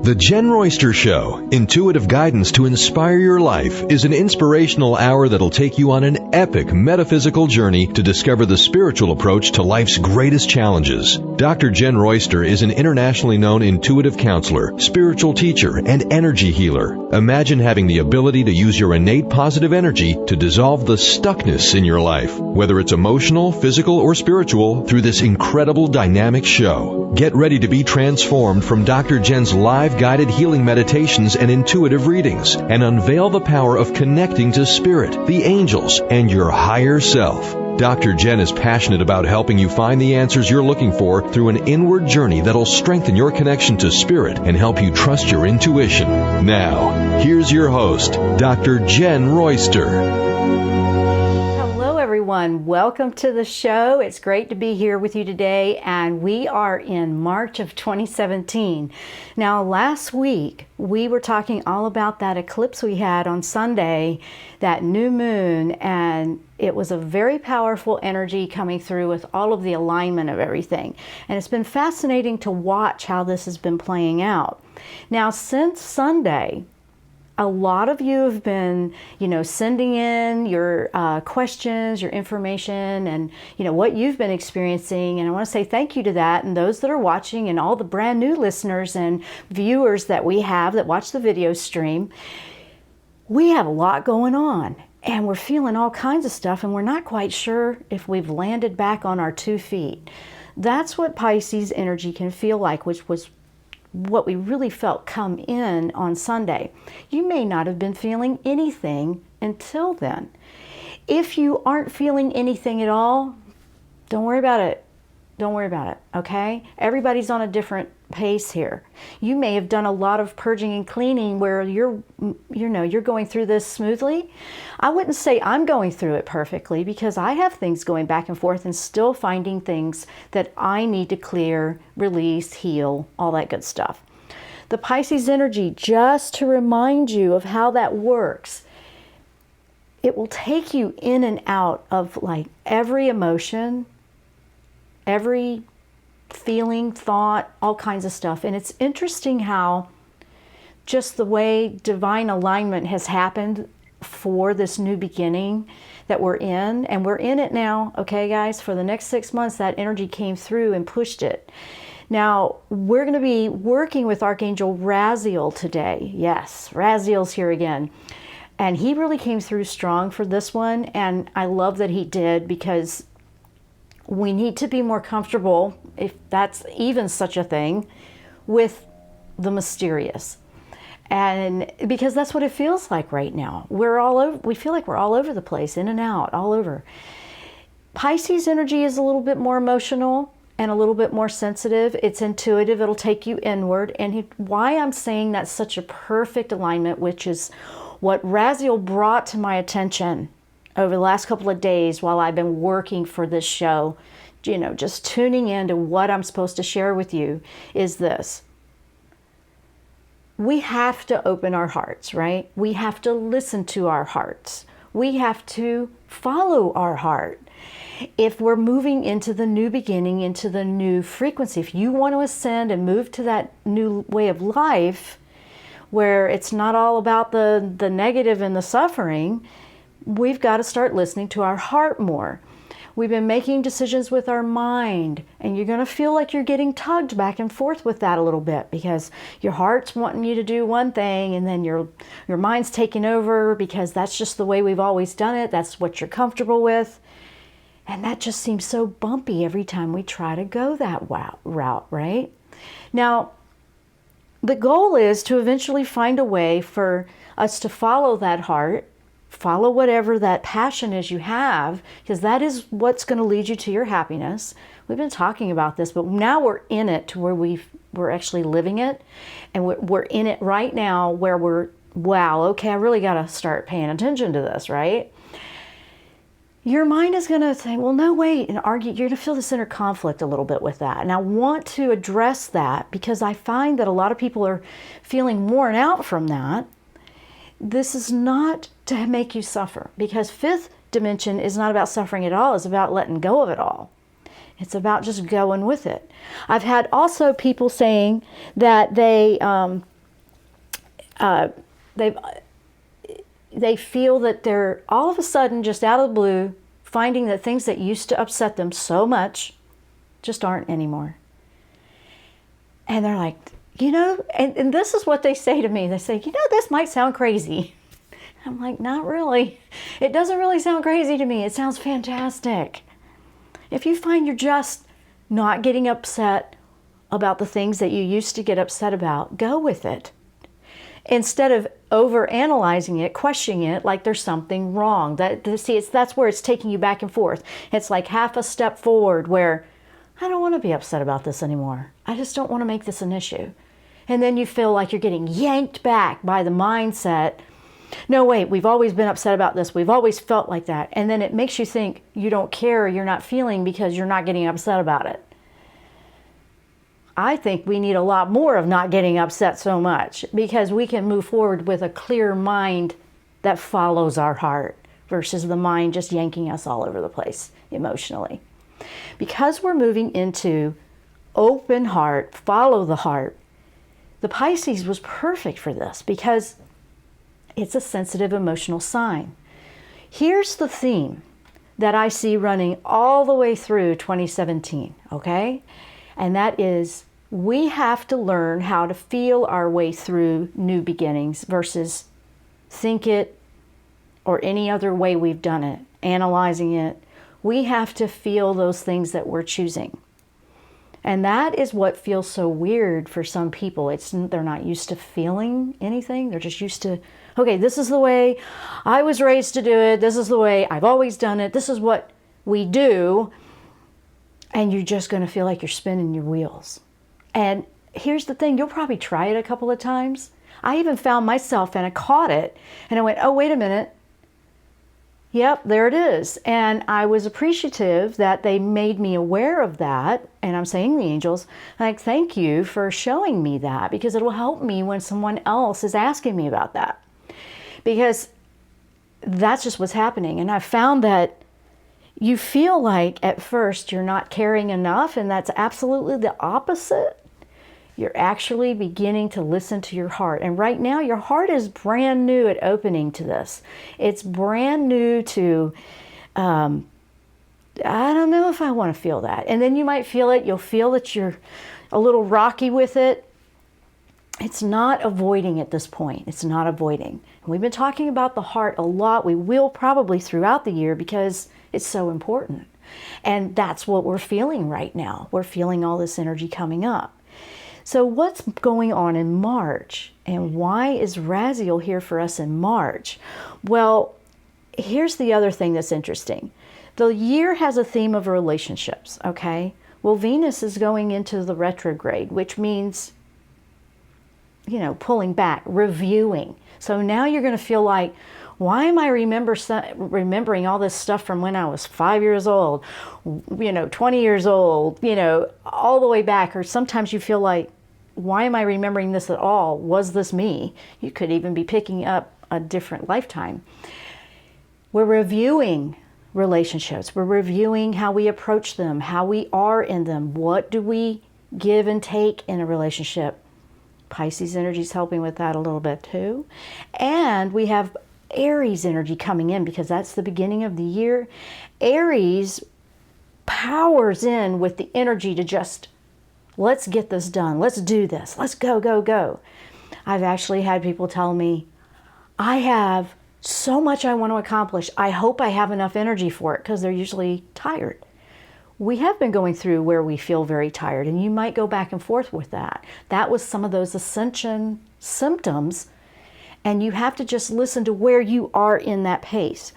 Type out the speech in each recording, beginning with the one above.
The Jenn Royster Show, intuitive guidance to inspire your life, is an inspirational hour that'll take you on an epic metaphysical journey to discover the spiritual approach to life's greatest challenges. Dr. Jenn Royster is an internationally known intuitive counselor, spiritual teacher, and energy healer. Imagine having the ability to use your innate positive energy to dissolve the stuckness in your life, whether it's emotional, physical, or spiritual, through this incredible dynamic show. Get ready to be transformed from Dr. Jenn's live guided healing meditations and intuitive readings, and unveil the power of connecting to spirit, the angels, and your higher self. Dr. Jenn is passionate about helping you find the answers you're looking for through an inward journey that'll strengthen your connection to spirit and help you trust your intuition. Now, here's your host, Dr. Jenn Royster. Everyone, welcome to the show. It's great to be here with you today, and we are in March of 2017. Now, last week we were talking all about that eclipse we had on Sunday, that new moon, and it was a very powerful energy coming through with all of the alignment of everything. And it's been fascinating to watch how this has been playing out. Now, since Sunday, a lot of you have been, sending in your questions, your information, and, what you've been experiencing. And I want to say thank you to that, and those that are watching, and all the brand new listeners and viewers that we have that watch the video stream. We have a lot going on, and we're feeling all kinds of stuff, and we're not quite sure if we've landed back on our 2 feet. That's what Pisces energy can feel like, which was what we really felt come in on Sunday. You may not have been feeling anything until then. If you aren't feeling anything at all, don't worry about it. Don't worry about it, okay? Everybody's on a different pace here. You may have done a lot of purging and cleaning where you're going through this smoothly. I wouldn't say I'm going through it perfectly, because I have things going back and forth and still finding things that I need to clear, release, heal, all that good stuff. The Pisces energy, just to remind you of how that works, it will take you in and out of like every emotion, every feeling, thought, all kinds of stuff. And it's interesting how just the way divine alignment has happened for this new beginning that we're in, and we're in it now, okay guys? For the next 6 months, that energy came through and pushed it. Now, we're going to be working with Archangel Raziel today. Yes, Raziel's here again. And he really came through strong for this one, and I love that he did, because we need to be more comfortable, if that's even such a thing, with the mysterious. And because that's what it feels like right now. We feel like we're all over the place, in and out, all over. Pisces energy is a little bit more emotional and a little bit more sensitive. It's intuitive. It'll take you inward. And why I'm saying that's such a perfect alignment, which is what Raziel brought to my attention over the last couple of days while I've been working for this show, just tuning into what I'm supposed to share with you, is this. We have to open our hearts, right? We have to listen to our hearts. We have to follow our heart. If we're moving into the new beginning, into the new frequency, if you want to ascend and move to that new way of life, where it's not all about the negative and the suffering, we've got to start listening to our heart more. We've been making decisions with our mind, and you're going to feel like you're getting tugged back and forth with that a little bit, because your heart's wanting you to do one thing, and then your mind's taking over, because that's just the way we've always done it. That's what you're comfortable with. And that just seems so bumpy every time we try to go that route, right? Now, the goal is to eventually find a way for us to follow that heart, follow whatever that passion is you have, because that is what's going to lead you to your happiness. We've been talking about this, but now we're in it to where we're actually living it, and we're in it right now where wow, okay, I really got to start paying attention to this, right? Your mind is going to say, well, no, wait, and argue. You're going to feel this inner conflict a little bit with that. And I want to address that, because I find that a lot of people are feeling worn out from that. This is not to make you suffer, because fifth dimension is not about suffering at all. It's about letting go of it all. It's about just going with it. I've had also people saying that they they feel that they're all of a sudden just out of the blue finding that things that used to upset them so much just aren't anymore. And they're like, and this is what they say to me. They say, this might sound crazy. I'm like, not really. It doesn't really sound crazy to me. It sounds fantastic. If you find you're just not getting upset about the things that you used to get upset about, go with it. Instead of over-analyzing it, questioning it like there's something wrong. That's where it's taking you back and forth. It's like half a step forward where I don't want to be upset about this anymore. I just don't want to make this an issue. And then you feel like you're getting yanked back by the mindset. No, wait, we've always been upset about this. We've always felt like that. And then it makes you think you don't care, you're not feeling because you're not getting upset about it. I think we need a lot more of not getting upset so much because we can move forward with a clear mind that follows our heart versus the mind just yanking us all over the place emotionally. Because we're moving into open heart, follow the heart, the Pisces was perfect for this because it's a sensitive emotional sign. Here's the theme that I see running all the way through 2017, okay? And that is we have to learn how to feel our way through new beginnings versus think it or any other way we've done it, analyzing it. We have to feel those things that we're choosing. And that is what feels so weird for some people. They're not used to feeling anything. They're just used to, okay, this is the way I was raised to do it. This is the way I've always done it. This is what we do. And you're just going to feel like you're spinning your wheels. And here's the thing, you'll probably try it a couple of times. I even found myself and I caught it and I went, oh, wait a minute. Yep, there it is. And I was appreciative that they made me aware of that. And I'm saying the angels, like, thank you for showing me that because it will help me when someone else is asking me about that. Because that's just what's happening. And I found that you feel like at first you're not caring enough, and that's absolutely the opposite. You're actually beginning to listen to your heart. And right now, your heart is brand new at opening to this. It's brand new to, I don't know if I want to feel that. And then you might feel it. You'll feel that you're a little rocky with it. It's not avoiding at this point. It's not avoiding. And we've been talking about the heart a lot. We will probably throughout the year because it's so important. And that's what we're feeling right now. We're feeling all this energy coming up. So what's going on in March? And why is Raziel here for us in March? Well, here's the other thing that's interesting. The year has a theme of relationships, okay? Well, Venus is going into the retrograde, which means, pulling back, reviewing. So now you're going to feel like, why am I remembering all this stuff from when I was 5 years old, 20 years old, all the way back? Or sometimes you feel like, why am I remembering this at all? Was this me? You could even be picking up a different lifetime. We're reviewing relationships. We're reviewing how we approach them, how we are in them. What do we give and take in a relationship? Pisces energy is helping with that a little bit too. And we have Aries energy coming in because that's the beginning of the year. Aries powers in with the energy to just, let's get this done. Let's do this. Let's go, go, go. I've actually had people tell me, I have so much I want to accomplish. I hope I have enough energy for it, because they're usually tired. We have been going through where we feel very tired, and you might go back and forth with that. That was some of those ascension symptoms, and you have to just listen to where you are in that pace.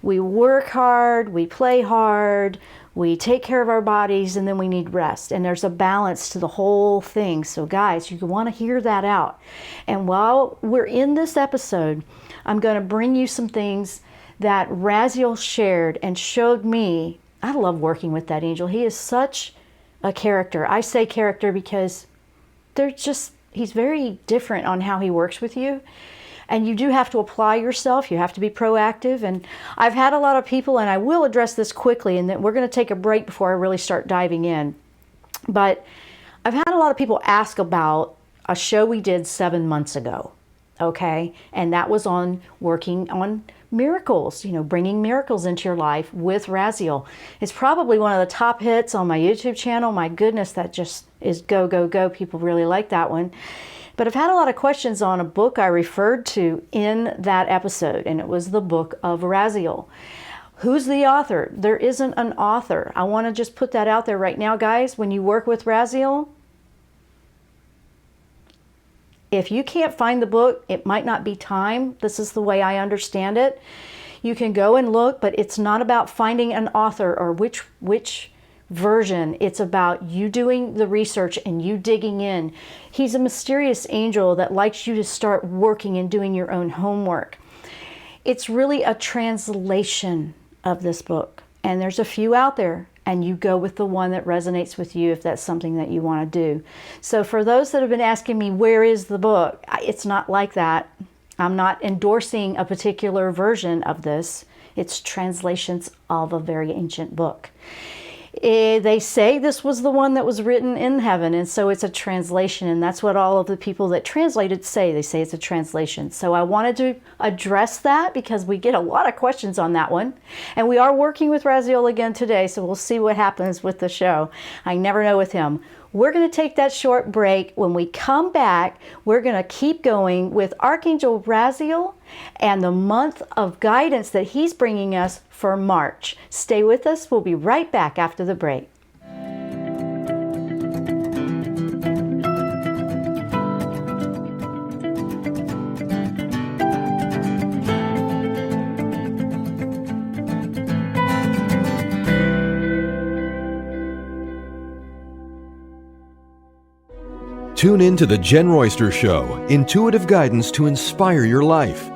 We work hard, we play hard, we take care of our bodies, and then we need rest. And there's a balance to the whole thing. So guys, you want to hear that out. And while we're in this episode, I'm going to bring you some things that Raziel shared and showed me. I love working with that angel. He is such a character. I say character because he's very different on how he works with you. And you do have to apply yourself. You have to be proactive. And I've had a lot of people, and I will address this quickly, and then we're going to take a break before I really start diving in. But I've had a lot of people ask about a show we did 7 months ago. okay? And that was on working on miracles, bringing miracles into your life with Raziel. It's probably one of the top hits on my YouTube channel. My goodness, that just is go, go, go. People really like that one. But I've had a lot of questions on a book I referred to in that episode, and it was the Book of Raziel. Who's the author? There isn't an author. I want to just put that out there right now, guys. When you work with Raziel, if you can't find the book, it might not be time. This is the way I understand it. You can go and look, but it's not about finding an author or which version. It's about you doing the research and you digging in. He's a mysterious angel that likes you to start working and doing your own homework. It's really a translation of this book, and there's a few out there, and you go with the one that resonates with you if that's something that you want to do. So for those that have been asking me, where is the book? It's not like that. I'm not endorsing a particular version of this. It's translations of a very ancient book. They say this was the one that was written in heaven, and so it's a translation, and that's what all of the people that translated say. They say it's a translation. So I wanted to address that because we get a lot of questions on that one. And we are working with Raziel again today, so we'll see what happens with the show. I never know with him. We're going to take that short break. When we come back, we're going to keep going with Archangel Raziel and the month of guidance that he's bringing us for March. Stay with us. We'll be right back after the break. Tune in to the Jenn Royster Show, intuitive guidance to inspire your life.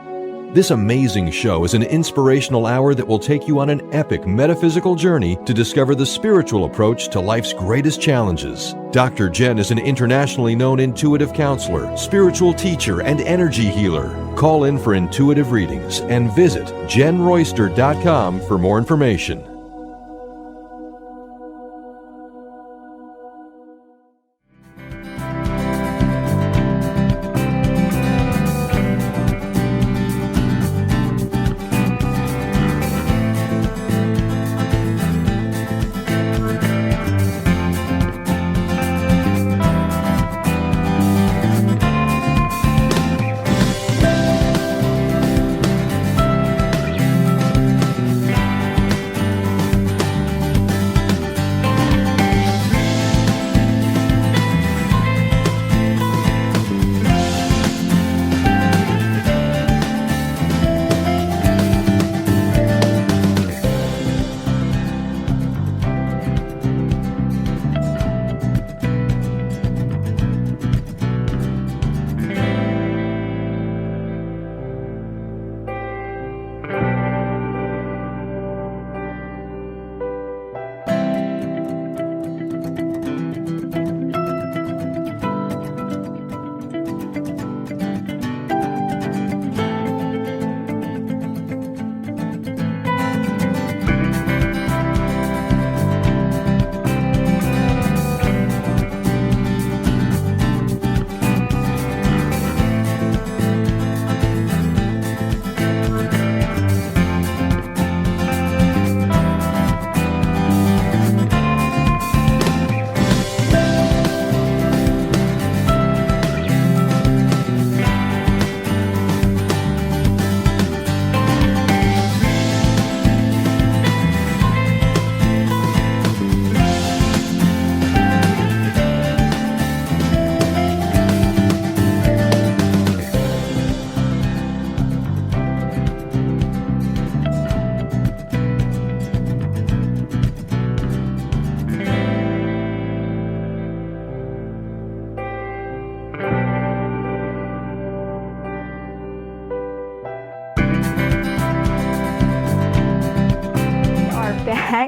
This amazing show is an inspirational hour that will take you on an epic metaphysical journey to discover the spiritual approach to life's greatest challenges. Dr. Jenn is an internationally known intuitive counselor, spiritual teacher, and energy healer. Call in for intuitive readings and visit JennRoyster.com for more information.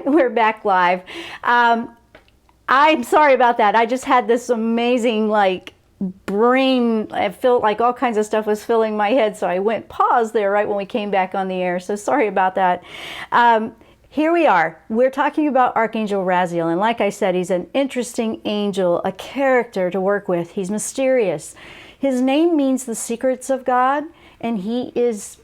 We're back live. I'm sorry about that. I just had this amazing brain. I felt like all kinds of stuff was filling my head, so I went pause there right when we came back on the air. So sorry about that. Here we are. We're talking about Archangel Raziel, and like I said, he's an interesting angel, a character to work with. He's mysterious. His name means the secrets of God, and he is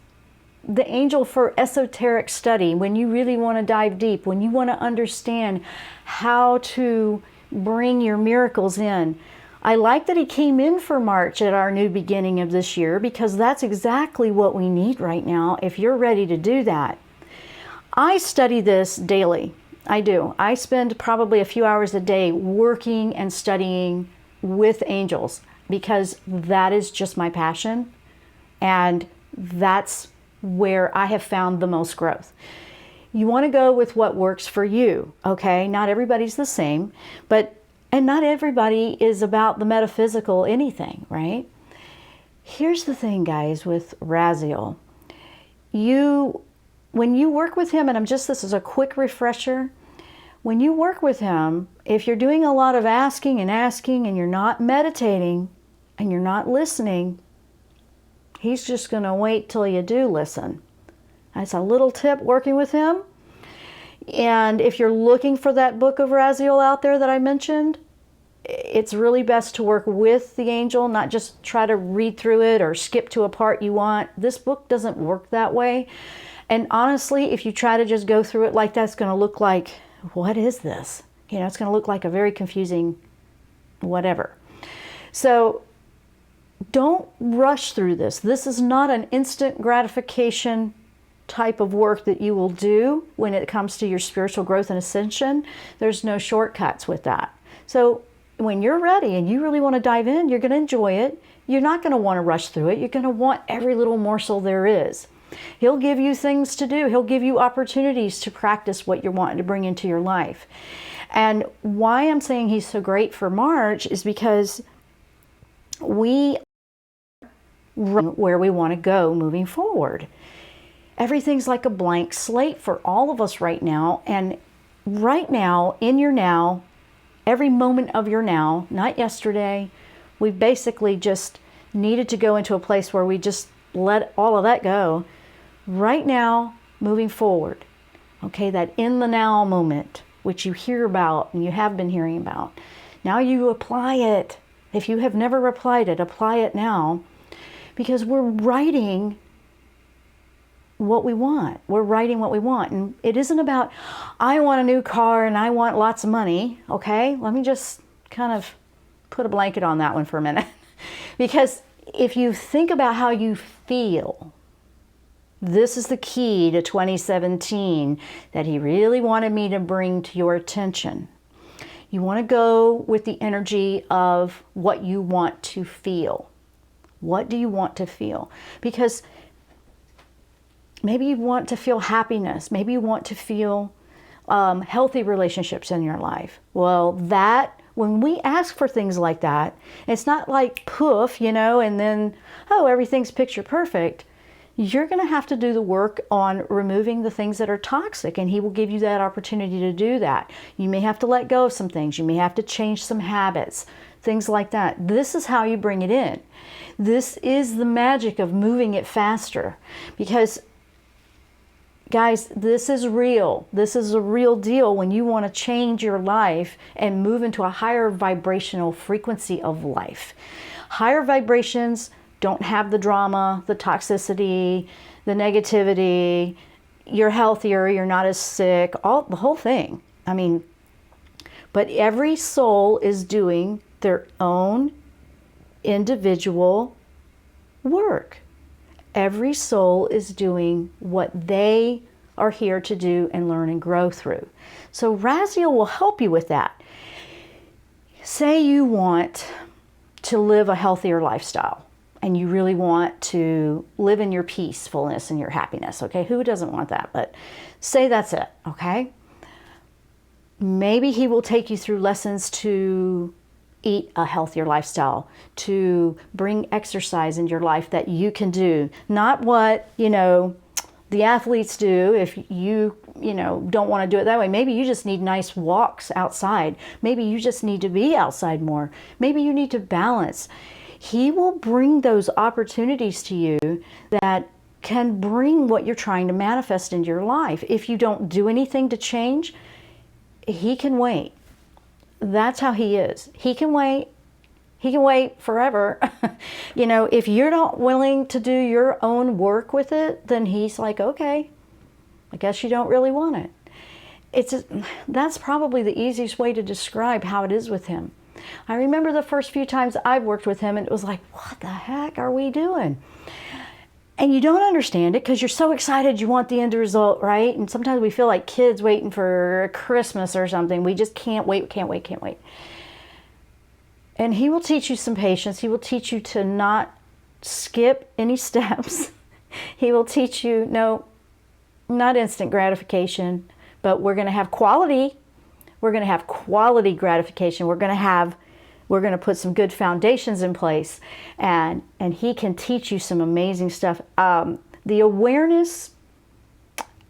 the angel for esoteric study. When you really want to dive deep, when you want to understand how to bring your miracles in. I like that he came in for March at our new beginning of this year, because that's exactly what we need right now if you're ready to do that. I study this daily. I do. I spend probably a few hours a day working and studying with angels, because that is just my passion, and that's where I have found the most growth. You want to go with what works for you, okay? Not everybody's the same, and not everybody is about the metaphysical anything, right? Here's the thing, guys, with Raziel. When you work with him, and this is a quick refresher, when you work with him, if you're doing a lot of asking and you're not meditating and you're not listening, he's just going to wait till you do listen. That's a little tip working with him. And if you're looking for that book of Raziel out there that I mentioned, it's really best to work with the angel, not just try to read through it or skip to a part you want. This book doesn't work that way. And honestly, if you try to just go through it like that, it's going to look like, what is this? It's going to look like a very confusing whatever. So don't rush through this. This is not an instant gratification type of work that you will do when it comes to your spiritual growth and ascension. There's no shortcuts with that. So when you're ready and you really want to dive in, you're going to enjoy it. You're not going to want to rush through it. You're going to want every little morsel there is. He'll give you things to do. He'll give you opportunities to practice what you're wanting to bring into your life. And why I'm saying he's so great for March is because we run where we want to go moving forward. Everything's like a blank slate for all of us right now. And right now, in your now, every moment of your now, not yesterday, we've basically just needed to go into a place where we just let all of that go. Right now, moving forward, okay, that in the now moment, which you hear about and you have been hearing about. Now you apply it. If you have never applied it, apply it now, because we're writing what we want. We're writing what we want. And it isn't about, I want a new car and I want lots of money, okay? Let me just kind of put a blanket on that one for a minute. Because if you think about how you feel, this is the key to 2017 that he really wanted me to bring to your attention. You want to go with the energy of what you want to feel. What do you want to feel? Because maybe you want to feel happiness. Maybe you want to feel healthy relationships in your life. Well, when we ask for things like that, it's not like poof, and then, oh, everything's picture perfect. You're going to have to do the work on removing the things that are toxic, and he will give you that opportunity to do that. You may have to let go of some things. You may have to change some habits, things like that. This is how you bring it in. This is the magic of moving it faster, because guys, this is real. This is a real deal when you want to change your life and move into a higher vibrational frequency of life. Higher vibrations don't have the drama, the toxicity, the negativity. You're healthier, you're not as sick, the whole thing. But every soul is doing their own individual work. Every soul is doing what they are here to do and learn and grow through. So Raziel will help you with that. Say you want to live a healthier lifestyle and you really want to live in your peacefulness and your happiness, okay? Who doesn't want that? But say that's it, okay? Maybe he will take you through lessons to eat a healthier lifestyle, to bring exercise into your life that you can do. Not what, the athletes do if you don't want to do it that way. Maybe you just need nice walks outside. Maybe you just need to be outside more. Maybe you need to balance. He will bring those opportunities to you that can bring what you're trying to manifest into your life. If you don't do anything to change, he can wait. That's how he is. He can wait. He can wait forever. You know, if you're not willing to do your own work with it, then he's like, okay, I guess you don't really want it. That's probably the easiest way to describe how it is with him. I remember the first few times I've worked with him, and it was like, what the heck are we doing? And you don't understand it because you're so excited you want the end result, right? And sometimes we feel like kids waiting for Christmas or something. We just can't wait. And he will teach you some patience. He will teach you to not skip any steps. He will teach you, no, not instant gratification, but we're going to have quality. We're going to have quality gratification. We're going to put some good foundations in place, and he can teach you some amazing stuff. The awareness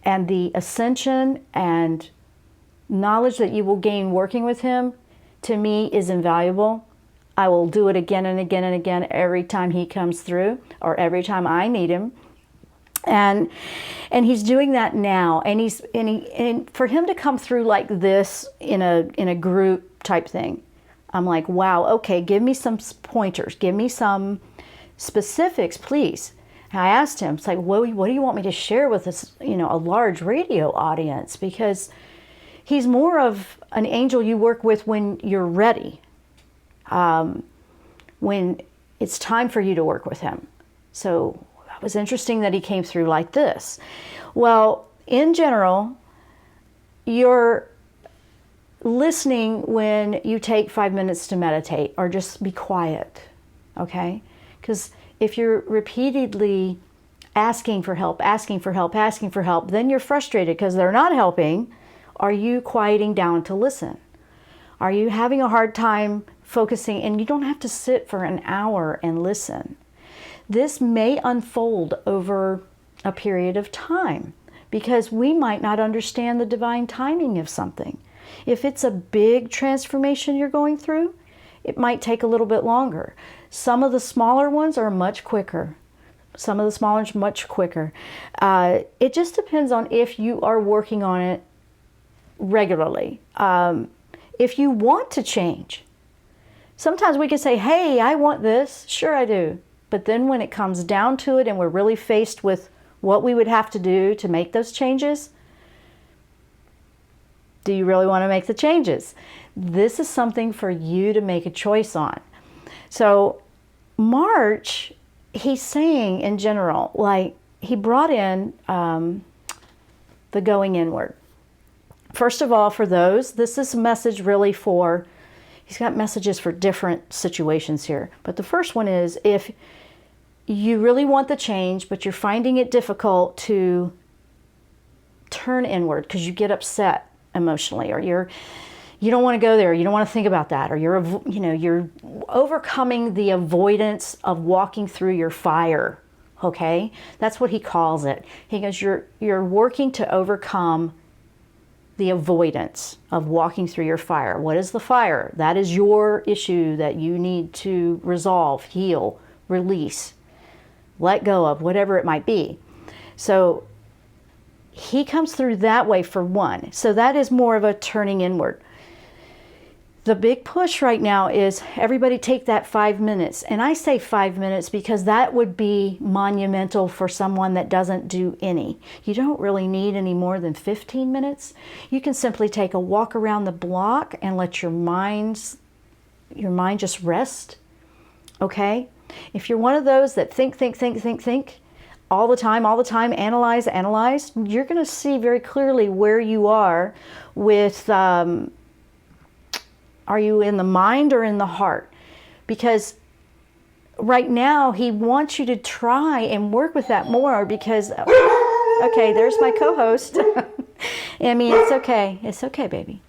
and the ascension and knowledge that you will gain working with him, to me, is invaluable. I will do it again and again and again every time he comes through, or every time I need him. And he's doing that now. And for him to come through like this in a group type thing, I'm like, wow, okay, give me some pointers, give me some specifics, please. And I asked him, it's like, what do you want me to share with this, a large radio audience? Because he's more of an angel you work with when you're ready. When it's time for you to work with him. So it was interesting that he came through like this. Well, in general, you're listening when you take 5 minutes to meditate or just be quiet, okay? Because if you're repeatedly asking for help, then you're frustrated because they're not helping. Are you quieting down to listen? Are you having a hard time focusing? And you don't have to sit for an hour and listen. This may unfold over a period of time because we might not understand the divine timing of something. If it's a big transformation you're going through, it might take a little bit longer. Some of the smaller ones are much quicker. It just depends on if you are working on it regularly. If you want to change, sometimes we can say, hey, I want this. Sure, I do. But then when it comes down to it and we're really faced with what we would have to do to make those changes, do you really want to make the changes? This is something for you to make a choice on. So March, he's saying in general, like he brought in the going inward. First of all, for those, this is a message really for, he's got messages for different situations here. But the first one is if you really want the change, but you're finding it difficult to turn inward because you get upset emotionally, or you don't want to go there, you don't want to think about that, or you're overcoming the avoidance of walking through your fire. Okay, that's what he calls it. He goes, you're working to overcome the avoidance of walking through your fire. What is the fire? That is your issue that you need to resolve, heal, release, let go of, whatever it might be. So he comes through that way for one. So that is more of a turning inward. The big push right now is everybody take that 5 minutes. And I say 5 minutes because that would be monumental for someone that doesn't do any. You don't really need any more than 15 minutes. You can simply take a walk around the block and let your mind just rest. Okay? If you're one of those that think all the time, analyze, you're going to see very clearly where you are with are you in the mind or in the heart? Because right now he wants you to try and work with that more because, okay, there's my co-host. I mean, it's okay, baby.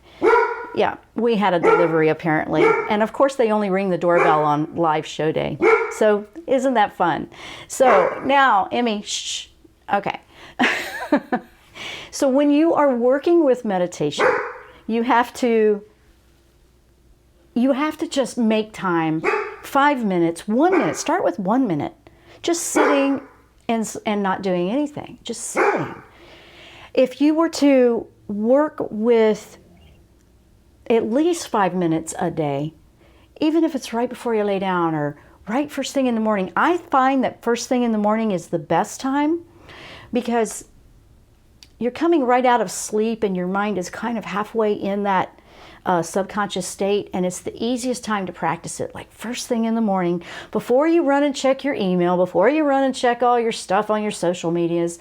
Yeah, we had a delivery apparently. And of course they only ring the doorbell on live show day. So isn't that fun? So now, Emmy, shh. Okay. So when you are working with meditation, you have to just make time, 5 minutes, 1 minute, start with 1 minute, just sitting and not doing anything, just sitting. If you were to work with at least 5 minutes a day, even if it's right before you lay down or right first thing in the morning. I find that first thing in the morning is the best time because you're coming right out of sleep and your mind is kind of halfway in that subconscious state, and it's the easiest time to practice it, like first thing in the morning, before you run and check your email, before you run and check all your stuff on your social medias.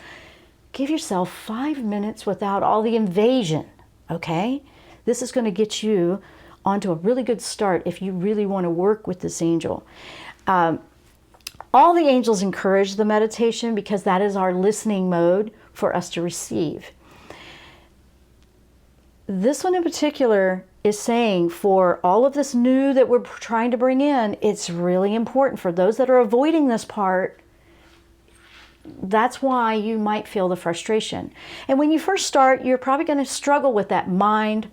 Give yourself 5 minutes without all the invasion, okay? This is going to get you onto a really good start if you really want to work with this angel. All the angels encourage the meditation because that is our listening mode for us to receive. This one in particular is saying for all of this new that we're trying to bring in, it's really important for those that are avoiding this part. That's why you might feel the frustration. And when you first start, you're probably going to struggle with that mind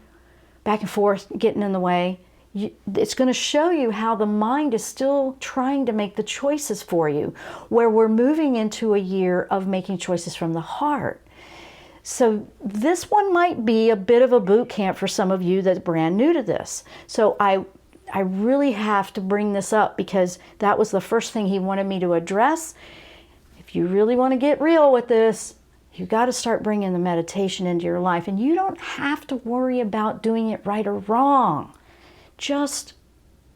back and forth getting in the way. It's going to show you how the mind is still trying to make the choices for you, where we're moving into a year of making choices from the heart. So this one might be a bit of a boot camp for some of you that's brand new to this. So I really have to bring this up because that was the first thing he wanted me to address. If you really want to get real with this, you got to start bringing the meditation into your life. And you don't have to worry about doing it right or wrong. Just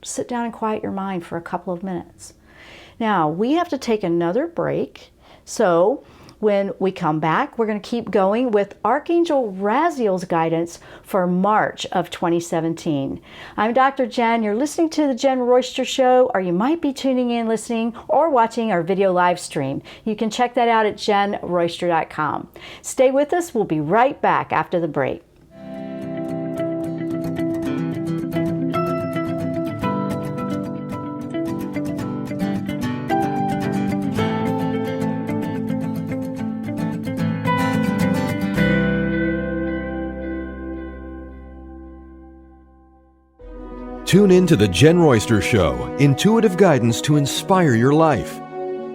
sit down and quiet your mind for a couple of minutes. Now, we have to take another break. So when we come back, we're going to keep going with Archangel Raziel's guidance for March of 2017. I'm Dr. Jenn. You're listening to the Jenn Royster Show, or you might be tuning in, listening, or watching our video live stream. You can check that out at jennroyster.com. Stay with us. We'll be right back after the break. Tune in to the Jenn Royster Show, intuitive guidance to inspire your life.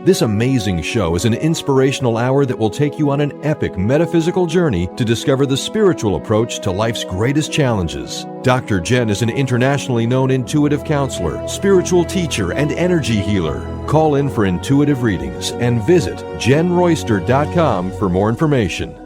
This amazing show is an inspirational hour that will take you on an epic metaphysical journey to discover the spiritual approach to life's greatest challenges. Dr. Jenn is an internationally known intuitive counselor, spiritual teacher, and energy healer. Call in for intuitive readings and visit jennroyster.com for more information.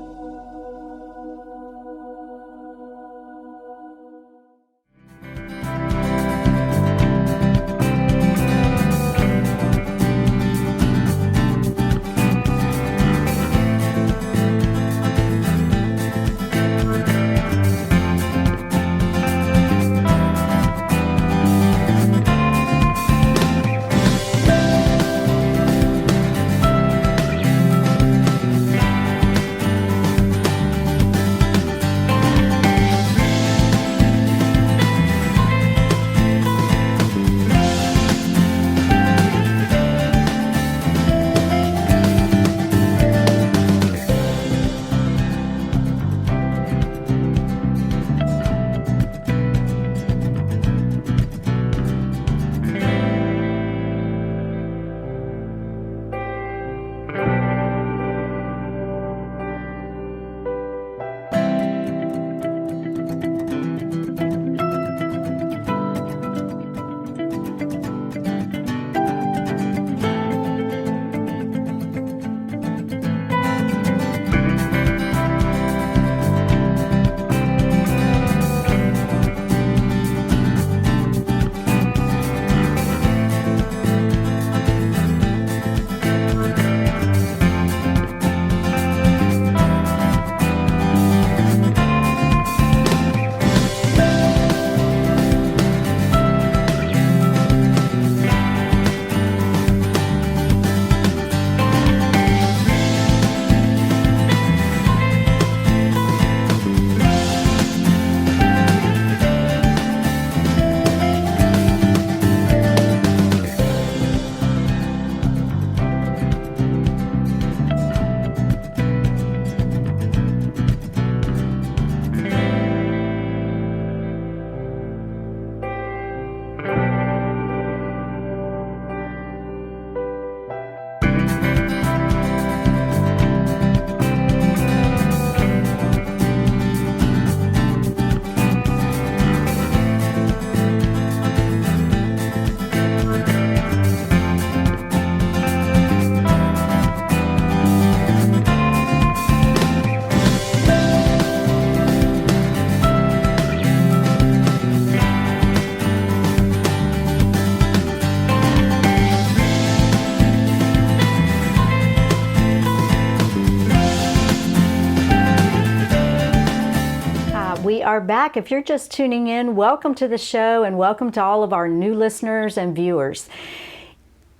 are back. If you're just tuning in, welcome to the show and welcome to all of our new listeners and viewers.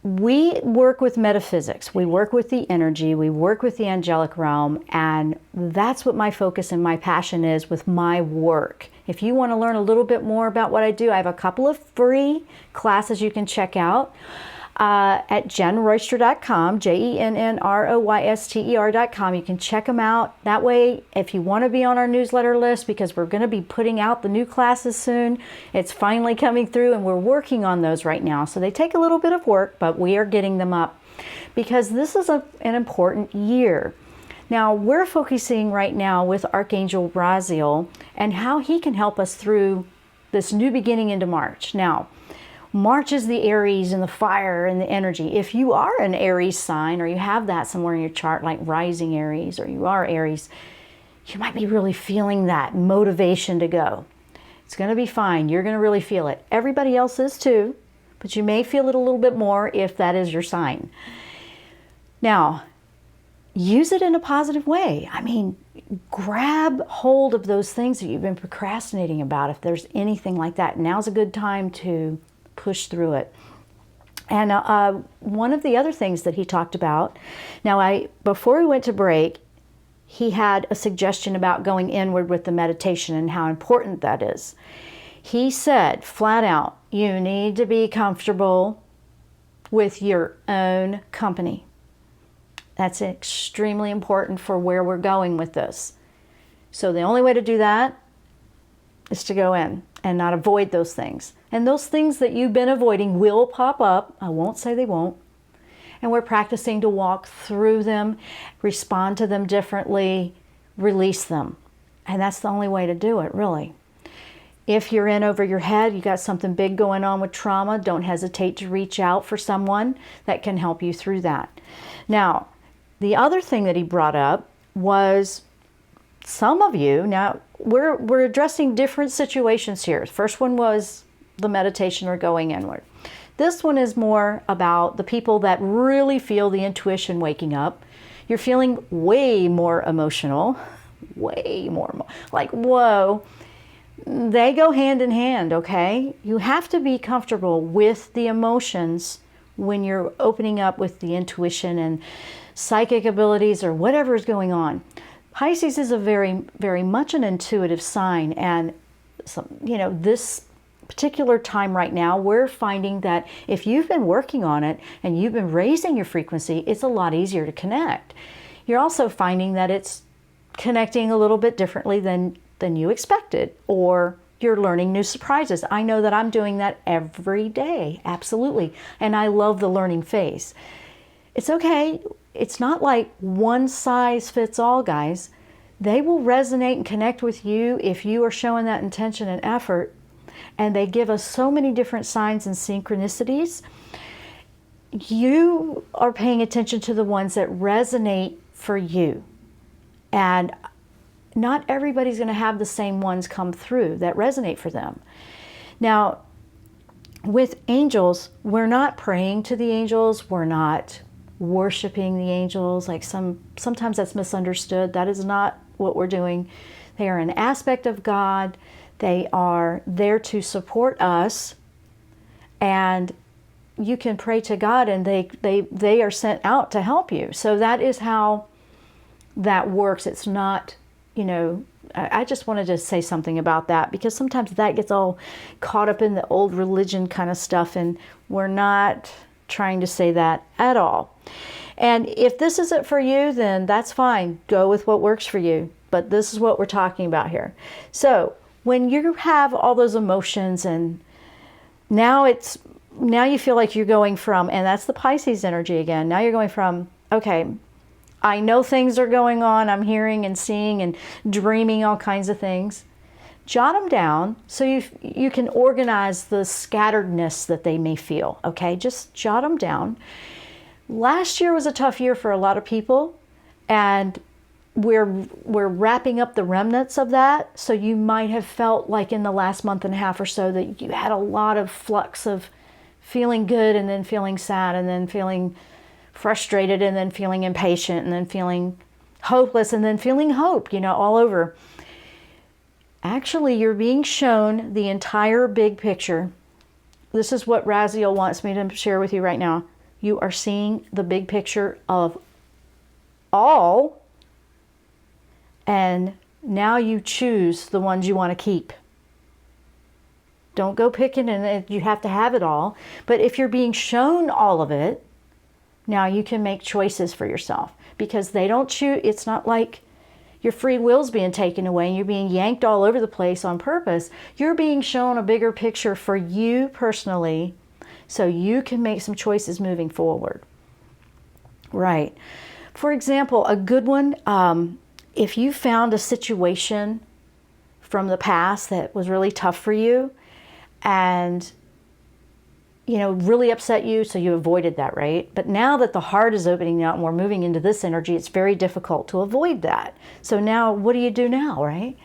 We work with metaphysics, we work with the energy, we work with the angelic realm, and that's what my focus and my passion is with my work. If you want to learn a little bit more about what I do, I have a couple of free classes you can check out at JennRoyster.com, JennRoyster.com. You can check them out. That way, if you want to be on our newsletter list, because we're going to be putting out the new classes soon, it's finally coming through and we're working on those right now. So they take a little bit of work, but we are getting them up because this is an important year. Now, we're focusing right now with Archangel Raziel and how he can help us through this new beginning into March. Now, March is the Aries and the fire and the energy. If you are an Aries sign or you have that somewhere in your chart like rising Aries or you are Aries, you might be really feeling that motivation to go. It's going to be fine. You're going to really feel it. Everybody else is too, but you may feel it a little bit more if that is your sign. Now, use it in a positive way. I mean, grab hold of those things that you've been procrastinating about. If there's anything like that, now's a good time to push through it. And one of the other things that he talked about, before we went to break, he had a suggestion about going inward with the meditation and how important that is. He said flat out, you need to be comfortable with your own company. That's extremely important for where we're going with this. So the only way to do that is to go in and not avoid those things. And those things that you've been avoiding will pop up. I won't say they won't. And we're practicing to walk through them, respond to them differently, release them. And that's the only way to do it, really. If you're in over your head, you got something big going on with trauma, don't hesitate to reach out for someone that can help you through that. Now, the other thing that he brought up was some of you, now we're addressing different situations here. The first one was the meditation or going inward. This one is more about the people that really feel the intuition waking up. You're feeling way more emotional, way more, like, whoa. They go hand in hand, okay? You have to be comfortable with the emotions when you're opening up with the intuition and psychic abilities or whatever is going on. Pisces is a very, very much an intuitive sign, and this particular time right now, we're finding that if you've been working on it and you've been raising your frequency, it's a lot easier to connect. You're also finding that it's connecting a little bit differently than you expected, or you're learning new surprises. I know that I'm doing that every day, absolutely, and I love the learning phase. It's okay. It's not like one size fits all, guys. They will resonate and connect with you if you are showing that intention and effort. And they give us so many different signs and synchronicities. You are paying attention to the ones that resonate for you. And not everybody's going to have the same ones come through that resonate for them. Now, with angels, we're not praying to the angels. We're not worshiping the angels. Like sometimes that's misunderstood. That is not what we're doing. They are an aspect of God. They are there to support us, and you can pray to God and they are sent out to help you. So that is how that works. It's not, I just wanted to say something about that, because sometimes that gets all caught up in the old religion kind of stuff, and we're not trying to say that at all. And if this isn't for you, then that's fine. Go with what works for you. But this is what we're talking about here. So when you have all those emotions, and now you feel like you're going from, and that's the Pisces energy again. Now you're going from, okay, I know things are going on. I'm hearing and seeing and dreaming all kinds of things. Jot them down so you can organize the scatteredness that they may feel, okay? Just jot them down. Last year was a tough year for a lot of people, and we're wrapping up the remnants of that. So you might have felt like in the last month and a half or so that you had a lot of flux of feeling good and then feeling sad and then feeling frustrated and then feeling impatient and then feeling hopeless and then feeling hope, all over. Actually, you're being shown the entire big picture. This is what Raziel wants me to share with you right now. You are seeing the big picture of all, and now you choose the ones you want to keep. Don't go picking, and you have to have it all. But if you're being shown all of it, now you can make choices for yourself, because they don't choose. It's not like your free will's being taken away and you're being yanked all over the place on purpose. You're being shown a bigger picture for you personally, so you can make some choices moving forward. Right. For example, a good one, if you found a situation from the past that was really tough for you and, you know, really upset you, so you avoided that, right? But now that the heart is opening up and we're moving into this energy, it's very difficult to avoid that. So now, what do you do now, right?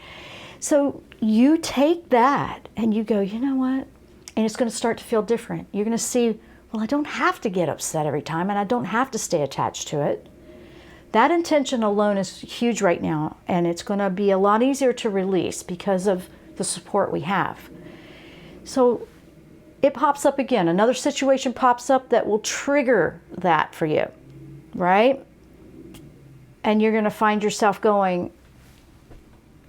So you take that and you go, you know what? And it's going to start to feel different. You're going to see, well, I don't have to get upset every time, and I don't have to stay attached to it. That intention alone is huge right now, and it's going to be a lot easier to release because of the support we have. So it pops up again. Another situation pops up that will trigger that for you, right? And you're going to find yourself going,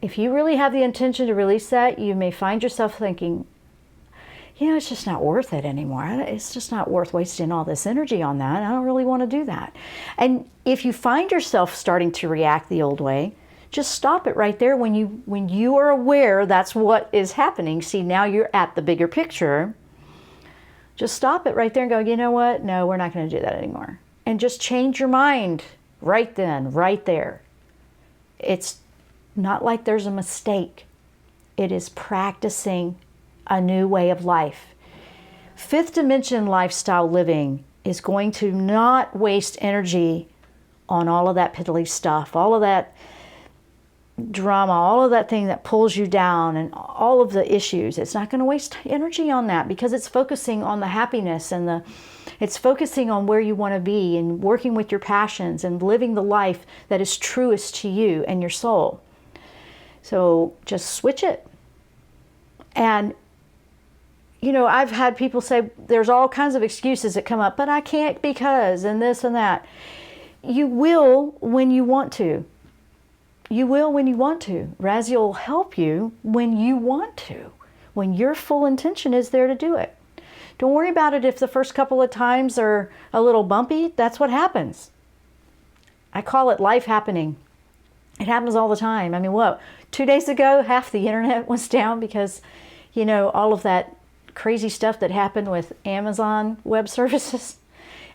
if you really have the intention to release that, you may find yourself thinking, you know, it's just not worth it anymore. It's just not worth wasting all this energy on that. I don't really want to do that. And if you find yourself starting to react the old way, just stop it right there when you are aware that's what is happening. See, now you're at the bigger picture. Just stop it right there and go, you know what? No, we're not going to do that anymore. And just change your mind right then, right there. It's not like there's a mistake. It is practicing a new way of life. Fifth dimension lifestyle living is going to not waste energy on all of that piddly stuff, all of that drama, all of that thing that pulls you down and all of the issues. It's not going to waste energy on that because it's focusing on the happiness and it's focusing on where you want to be and working with your passions and living the life that is truest to you and your soul. So just switch it. And you know, I've had people say there's all kinds of excuses that come up, but I can't because, and this and that. You will when you want to. You will when you want to. Raziel will help you when you want to, when your full intention is there to do it. Don't worry about it if the first couple of times are a little bumpy. That's what happens. I call it life happening. It happens all the time. I mean, what? 2 days ago, half the internet was down because, you know, all of that crazy stuff that happened with Amazon Web Services.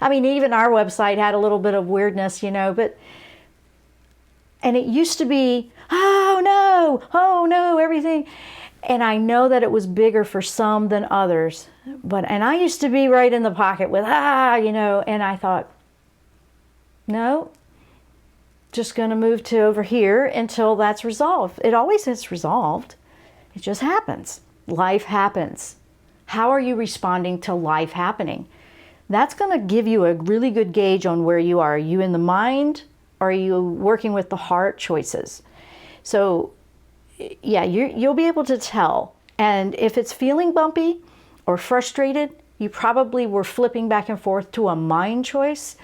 I mean, even our website had a little bit of weirdness, you know, and it used to be, oh no, everything. And I know that it was bigger for some than others, and I used to be right in the pocket with, you know, and I thought, no, just going to move to over here until that's resolved. It always is resolved. It just happens. Life happens. How are you responding to life happening? That's going to give you a really good gauge on where you are. Are you in the mind? Or are you working with the heart choices? So, yeah, you'll be able to tell. And if it's feeling bumpy or frustrated, you probably were flipping back and forth to a mind choice.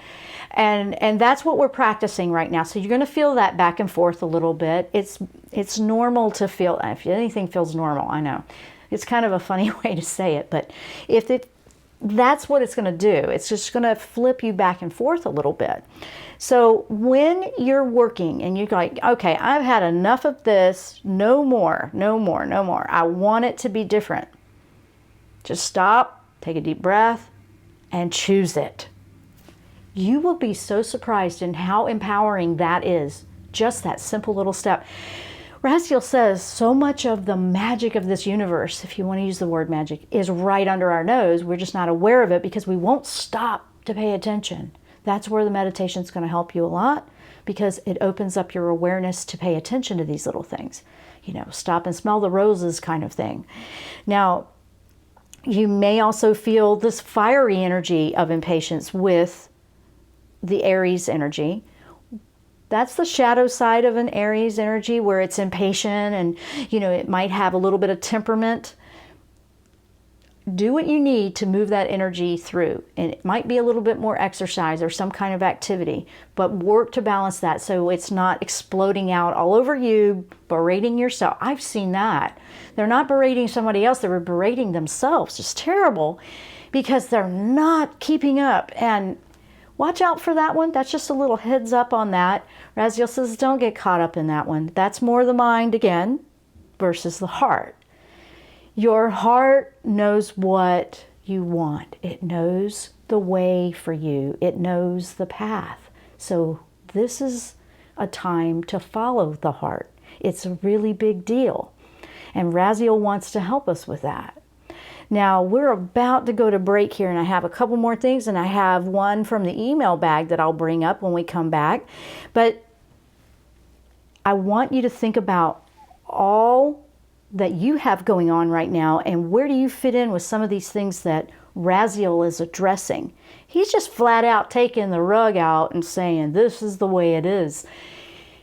And that's what we're practicing right now. So you're going to feel that back and forth a little bit. It's normal to feel, if anything feels normal, I know. It's kind of a funny way to say it, but that's what it's going to do. It's just going to flip you back and forth a little bit. So when you're working and you're like, okay, I've had enough of this, no more. I want it to be different. Just stop, take a deep breath, and choose it. You will be so surprised in how empowering that is. Just that simple little step. Raziel says so much of the magic of this universe, if you want to use the word magic, is right under our nose. We're just not aware of it because we won't stop to pay attention. That's where the meditation is going to help you a lot because it opens up your awareness to pay attention to these little things. You know, stop and smell the roses kind of thing. Now, you may also feel this fiery energy of impatience with the Aries energy. That's the shadow side of an Aries energy, where it's impatient and, it might have a little bit of temperament. Do what you need to move that energy through. And it might be a little bit more exercise or some kind of activity, but work to balance that so it's not exploding out all over you, berating yourself. I've seen that. They're not berating somebody else, they're berating themselves. It's terrible because they're not keeping up. And watch out for that one. That's just a little heads up on that. Raziel says don't get caught up in that one. That's more the mind again versus the heart. Your heart knows what you want. It knows the way for you. It knows the path. So this is a time to follow the heart. It's a really big deal. And Raziel wants to help us with that. Now, we're about to go to break here, and I have a couple more things, and I have one from the email bag that I'll bring up when we come back. But I want you to think about all that you have going on right now, and where do you fit in with some of these things that Raziel is addressing. He's just flat out taking the rug out and saying, this is the way it is.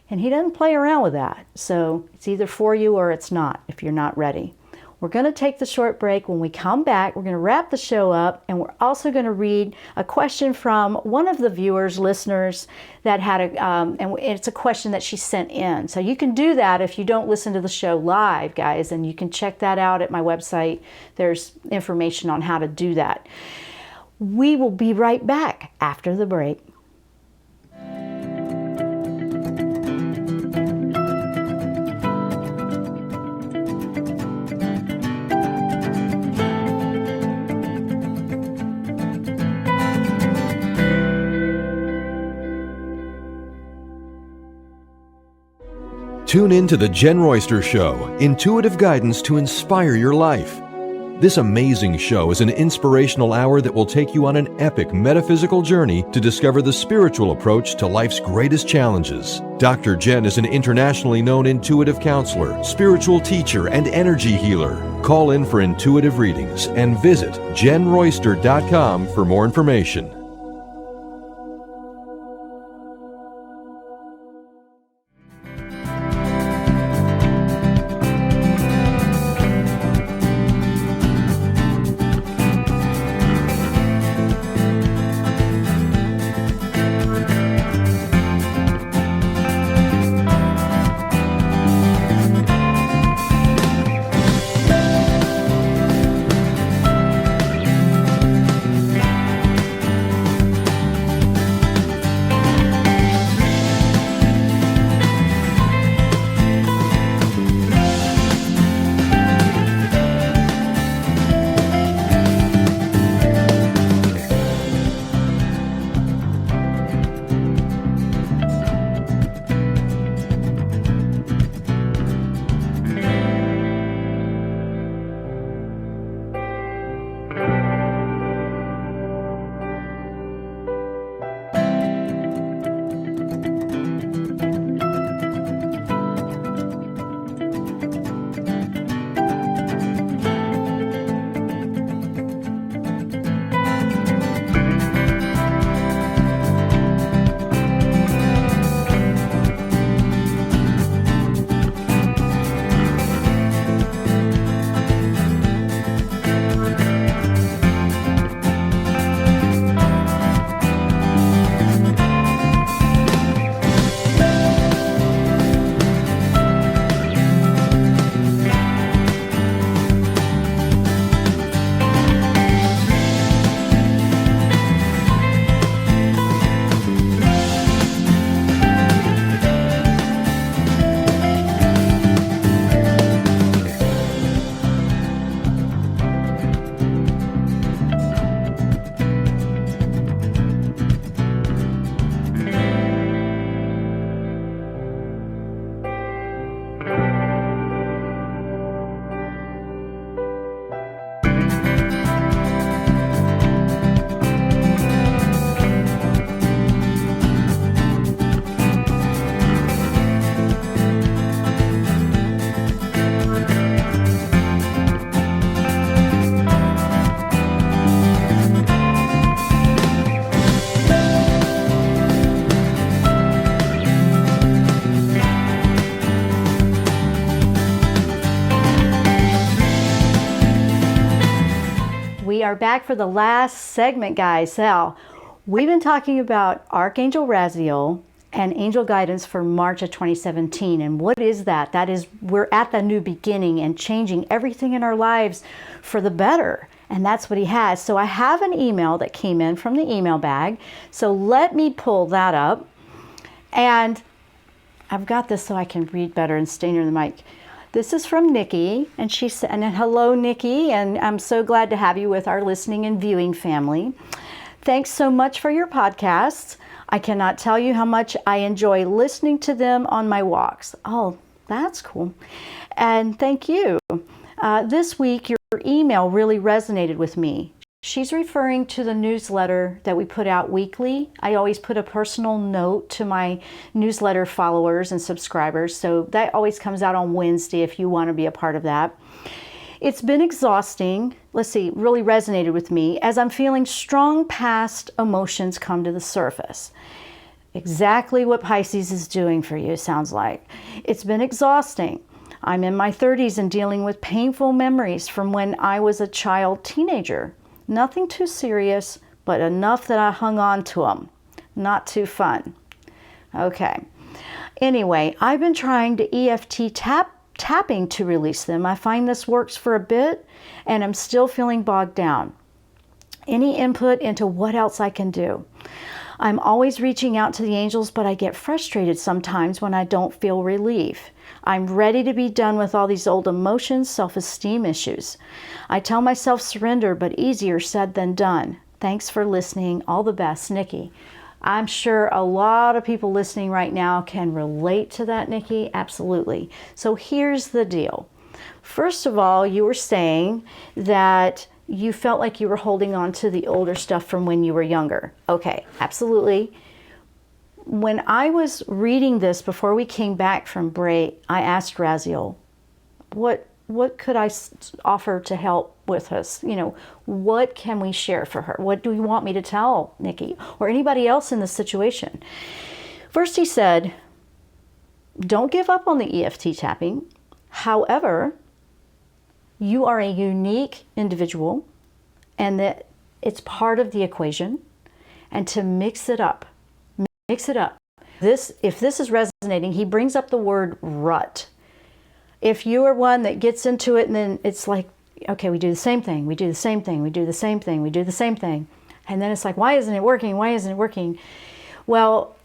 And he doesn't play around with that. So it's either for you or it's not if you're not ready. We're going to take the short break. When we come back, we're going to wrap the show up, and we're also going to read a question from one of the viewers, listeners, that had and it's a question that she sent in. So you can do that if you don't listen to the show live, guys, and you can check that out at my website. There's information on how to do that. We will be right back after the break. Tune in to the Jenn Royster Show, intuitive guidance to inspire your life. This amazing show is an inspirational hour that will take you on an epic metaphysical journey to discover the spiritual approach to life's greatest challenges. Dr. Jenn is an internationally known intuitive counselor, spiritual teacher, and energy healer. Call in for intuitive readings and visit JennRoyster.com for more information. are back for the last segment, guys. So, we've been talking about Archangel Raziel and angel guidance for March of 2017. And what is that? That is, we're at the new beginning and changing everything in our lives for the better. And that's what he has. So I have an email that came in from the email bag. So let me pull that up. And I've got this so I can read better and stay near the mic. This is from Nikki, and she said, and hello, Nikki, and I'm so glad to have you with our listening and viewing family. Thanks so much for your podcasts. I cannot tell you how much I enjoy listening to them on my walks. Oh, that's cool. And thank you. This week, your email really resonated with me. She's referring to the newsletter that we put out weekly. I always put a personal note to my newsletter followers and subscribers. So that always comes out on Wednesday if you want to be a part of that. It's been exhausting. Let's see, really resonated with me as I'm feeling strong past emotions come to the surface. Exactly what Pisces is doing for you, sounds like. It's been exhausting. I'm in my 30s and dealing with painful memories from when I was a child teenager. Nothing too serious, but enough that I hung on to them. Not too fun. Okay. Anyway, I've been trying to EFT tapping to release them. I find this works for a bit, and I'm still feeling bogged down. Any input into what else I can do? I'm always reaching out to the angels, but I get frustrated sometimes when I don't feel relief. I'm ready to be done with all these old emotions, self-esteem issues. I tell myself surrender, but easier said than done. Thanks for listening. All the best, Nikki. I'm sure a lot of people listening right now can relate to that, Nikki. Absolutely. So here's the deal. First of all, you were saying that you felt like you were holding on to the older stuff from when you were younger. Okay, absolutely. When I was reading this before we came back from break, I asked Raziel, what could I offer to help with us? You know, what can we share for her? What do you want me to tell Nikki or anybody else in this situation? First, he said, don't give up on the EFT tapping. However, you are a unique individual and that it's part of the equation, and to mix it up. Mix it up. If this is resonating, he brings up the word rut. If you are one that gets into it and then it's like, okay, we do the same thing, we do the same thing, we do the same thing, we do the same thing. And then it's like, why isn't it working? Why isn't it working? Well,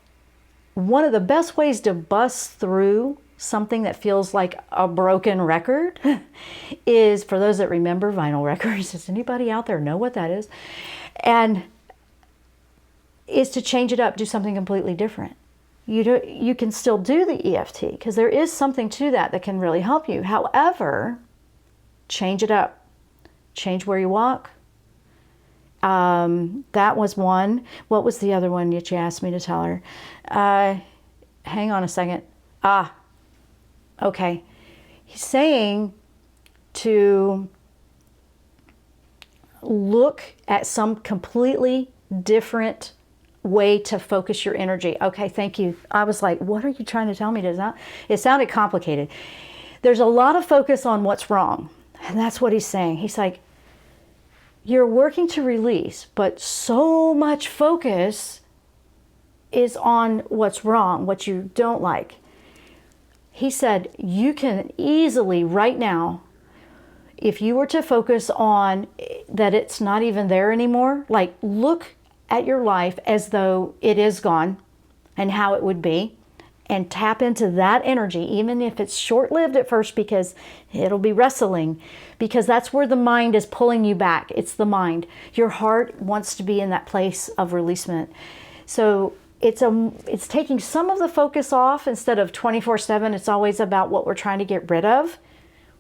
one of the best ways to bust through something that feels like a broken record is, for those that remember vinyl records, does anybody out there know what that is? And is to change it up, do something completely different. You can still do the EFT because there is something to that can really help you. However, change it up. Change where you walk. That was one. What was the other one that you asked me to tell her? Hang on a second. Okay. He's saying to look at some completely different way to focus your energy. Okay, thank you. I was like, what are you trying to tell me? It sounded complicated. There's a lot of focus on what's wrong. And that's what he's saying. He's like, you're working to release, but so much focus is on what's wrong, what you don't like. He said, you can easily right now, if you were to focus on that it's not even there anymore, like look at your life as though it is gone and how it would be, and tap into that energy, even if it's short-lived at first, because it'll be wrestling, because that's where the mind is pulling you back. It's the mind. Your heart wants to be in that place of releasement. So it's taking some of the focus off. Instead of 24/7, it's always about what we're trying to get rid of.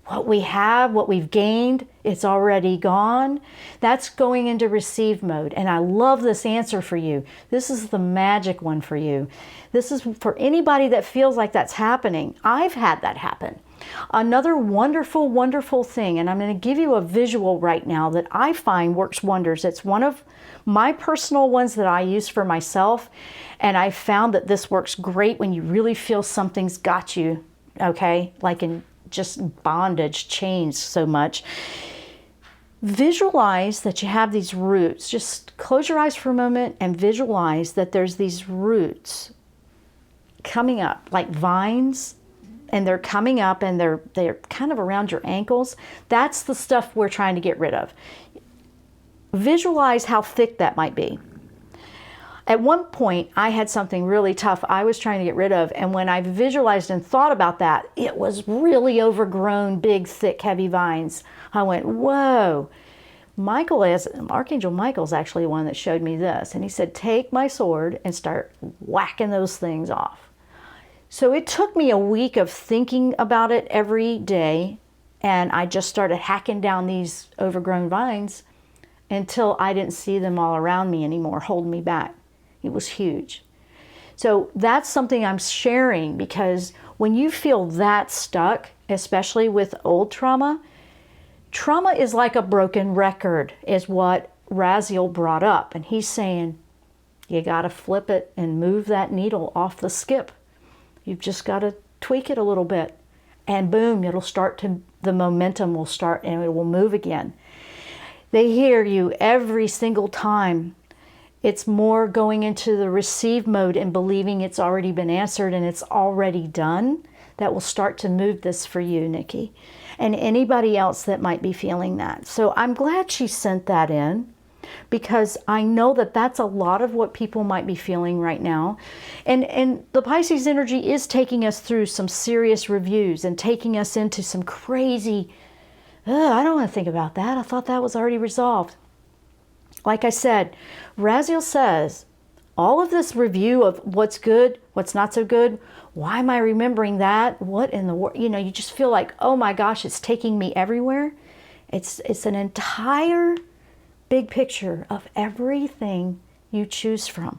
What we have, what we've gained, it's already gone. That's going into receive mode. And I love this answer for you. This is the magic one for you. This is for anybody that feels like that's happening. I've had that happen. Another wonderful, wonderful thing, and I'm going to give you a visual right now that I find works wonders. It's one of my personal ones that I use for myself, and I found that this works great when you really feel something's got you, okay? Like in just bondage, chains so much. visualize that you have these roots. Just close your eyes for a moment and visualize that there's these roots coming up like vines, and they're coming up and they're kind of around your ankles. That's the stuff we're trying to get rid of. Visualize how thick that might be. At one point, I had something really tough I was trying to get rid of, and when I visualized and thought about that, it was really overgrown, big, thick, heavy vines. I went, whoa. Archangel Michael's actually the one that showed me this, and he said, take my sword and start whacking those things off. So it took me a week of thinking about it every day, and I just started hacking down these overgrown vines until I didn't see them all around me anymore, holding me back. It was huge. So that's something I'm sharing, because when you feel that stuck, especially with old trauma, trauma is like a broken record, is what Raziel brought up. And he's saying, you got to flip it and move that needle off the skip. You've just got to tweak it a little bit. And boom, the momentum will start and it will move again. They hear you every single time. It's more going into the receive mode and believing it's already been answered and it's already done that will start to move this for you, Nikki, and anybody else that might be feeling that. So I'm glad she sent that in, because I know that that's a lot of what people might be feeling right now. And the Pisces energy is taking us through some serious reviews and taking us into some crazy, I don't want to think about that. I thought that was already resolved. Like I said, Raziel says, all of this review of what's good, what's not so good, why am I remembering that? What in the world? You know, you just feel like, oh my gosh, it's taking me everywhere. It's an entire big picture of everything you choose from.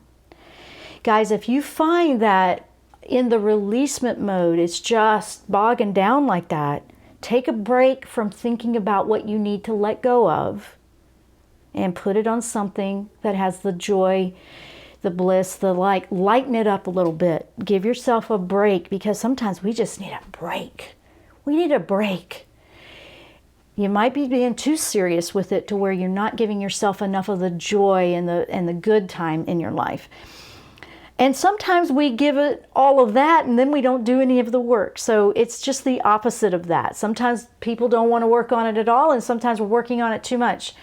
Guys, if you find that in the releasement mode, it's just bogging down like that, take a break from thinking about what you need to let go of and put it on something that has the joy, the bliss, the like. Lighten it up a little bit. Give yourself a break, because sometimes we just need a break. We need a break. You might be being too serious with it to where you're not giving yourself enough of the joy and the good time in your life. And sometimes we give it all of that and then we don't do any of the work. So it's just the opposite of that. Sometimes people don't want to work on it at all, and sometimes we're working on it too much.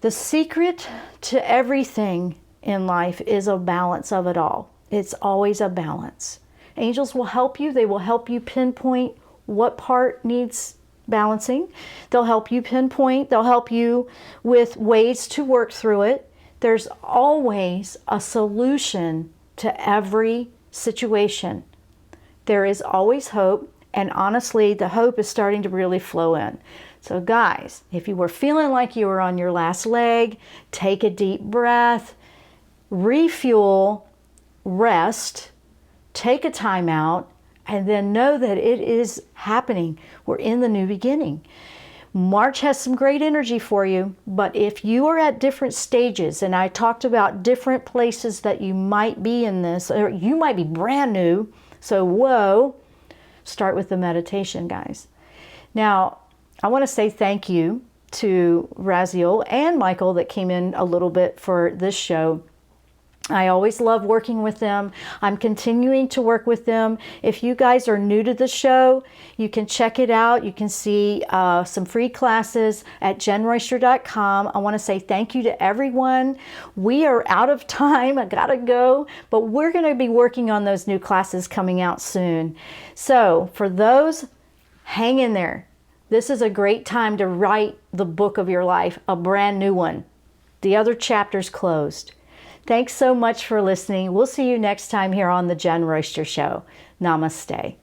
The secret to everything in life is a balance of it all. It's always a balance. Angels will help you. They will help you pinpoint what part needs balancing. They'll help you pinpoint. They'll help you with ways to work through it. There's always a solution to every situation. There is always hope. And honestly, the hope is starting to really flow in. So guys, if you were feeling like you were on your last leg, take a deep breath, refuel, rest, take a time out, and then know that it is happening. We're in the new beginning. March has some great energy for you, but if you are at different stages, and I talked about different places that you might be in this, or you might be brand new, so whoa, start with the meditation, guys. Now, I want to say thank you to Raziel and Michael that came in a little bit for this show. I always love working with them. I'm continuing to work with them. If you guys are new to the show, you can check it out. You can see some free classes at JennRoyster.com. I want to say thank you to everyone. We are out of time. I gotta go, but we're going to be working on those new classes coming out soon. So for those, hang in there. This is a great time to write the book of your life, a brand new one. The other chapter's closed. Thanks so much for listening. We'll see you next time here on the Jenn Royster Show. Namaste.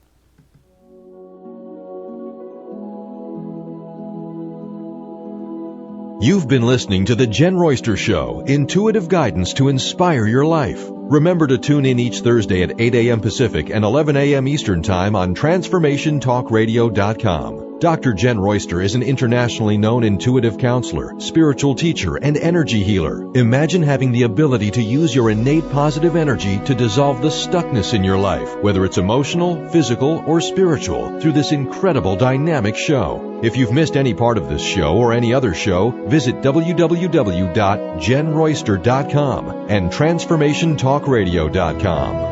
You've been listening to the Jenn Royster Show, intuitive guidance to inspire your life. Remember to tune in each Thursday at 8 a.m. Pacific and 11 a.m. Eastern Time on TransformationTalkRadio.com. Dr. Jenn Royster is an internationally known intuitive counselor, spiritual teacher, and energy healer. Imagine having the ability to use your innate positive energy to dissolve the stuckness in your life, whether it's emotional, physical, or spiritual, through this incredible dynamic show. If you've missed any part of this show or any other show, visit www.jennroyster.com and transformationtalkradio.com.